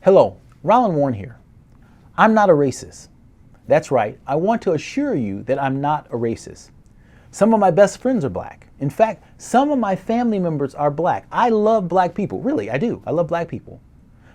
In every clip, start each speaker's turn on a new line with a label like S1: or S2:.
S1: Hello, Roland Warren here. I'm not a racist. That's right, I want to assure you that I'm not a racist. Some of my best friends are black. In fact, some of my family members are black. I love black people. Really, I do. I love black people.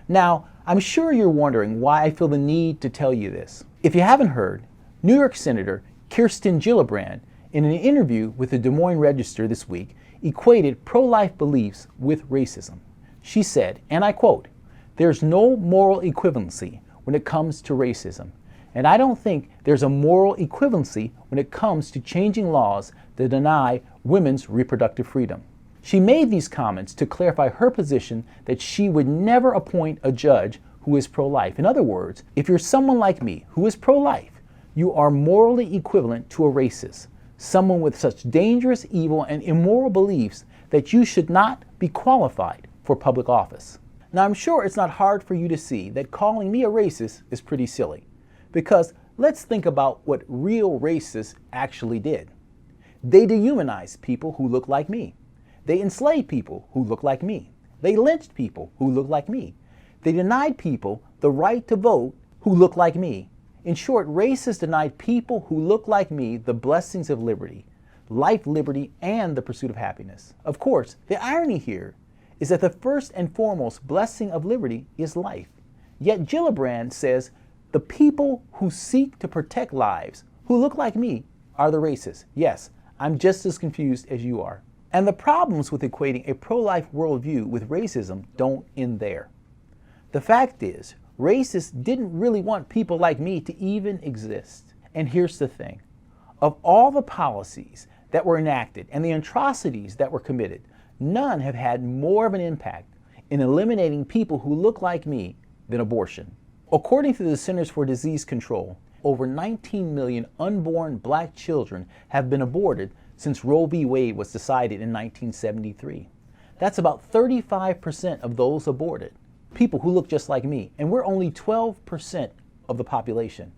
S1: Now, I'm sure you're wondering why I feel the need to tell you this. If you haven't heard, New York Senator Kirsten Gillibrand, in an interview with the Des Moines Register this week, equated pro-life beliefs with racism. She said, and I quote, "There's no moral equivalency when it comes to racism. And I don't think there's a moral equivalency when it comes to changing laws that deny women's reproductive freedom." She made these comments to clarify her position that she would never appoint a judge who is pro-life. In other words, if you're someone like me who is pro-life, you are morally equivalent to a racist, someone with such dangerous, evil, and immoral beliefs that you should not be qualified for public office. Now, I'm sure it's not hard for you to see that calling me a racist is pretty silly. Because let's think about what real racists actually did. They dehumanized people who look like me. They enslaved people who look like me. They lynched people who look like me. They denied people the right to vote who look like me. In short, racists denied people who look like me the blessings of liberty, life, liberty, and the pursuit of happiness. Of course, the irony here is that the first and foremost blessing of liberty is life. Yet Gillibrand says the people who seek to protect lives, who look like me, are the racists. Yes, I'm just as confused as you are. And the problems with equating a pro-life worldview with racism don't end there. The fact is, racists didn't really want people like me to even exist. And here's the thing. Of all the policies that were enacted and the atrocities that were committed, none have had more of an impact in eliminating people who look like me than abortion. According to the Centers for Disease Control, over 19 million unborn black children have been aborted since Roe v. Wade was decided in 1973. That's about 35% of those aborted, people who look just like me, and we're only 12% of the population.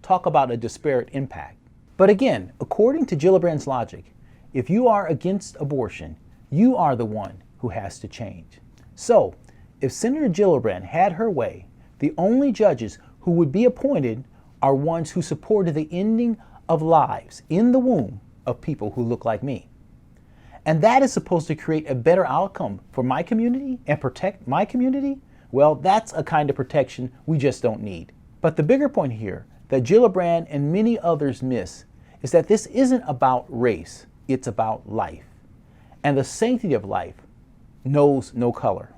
S1: Talk about a disparate impact. But again, according to Gillibrand's logic, if you are against abortion, you are the one who has to change. So, if Senator Gillibrand had her way, the only judges who would be appointed are ones who supported the ending of lives in the womb of people who look like me. And that is supposed to create a better outcome for my community and protect my community? Well, that's a kind of protection we just don't need. But the bigger point here that Gillibrand and many others miss is that this isn't about race, it's about life. And the sanctity of life knows no color.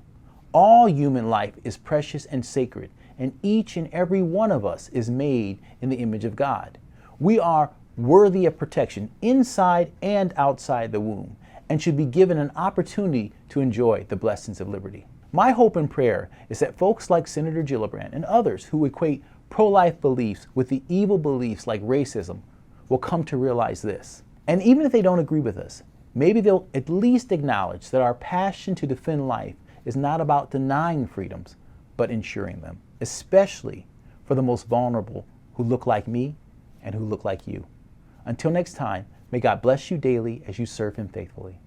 S1: All human life is precious and sacred, and each and every one of us is made in the image of God. We are worthy of protection inside and outside the womb, and should be given an opportunity to enjoy the blessings of liberty. My hope and prayer is that folks like Senator Gillibrand and others who equate pro-life beliefs with the evil beliefs like racism will come to realize this. And even if they don't agree with us, maybe they'll at least acknowledge that our passion to defend life is not about denying freedoms, but ensuring them, especially for the most vulnerable who look like me and who look like you. Until next time, may God bless you daily as you serve Him faithfully.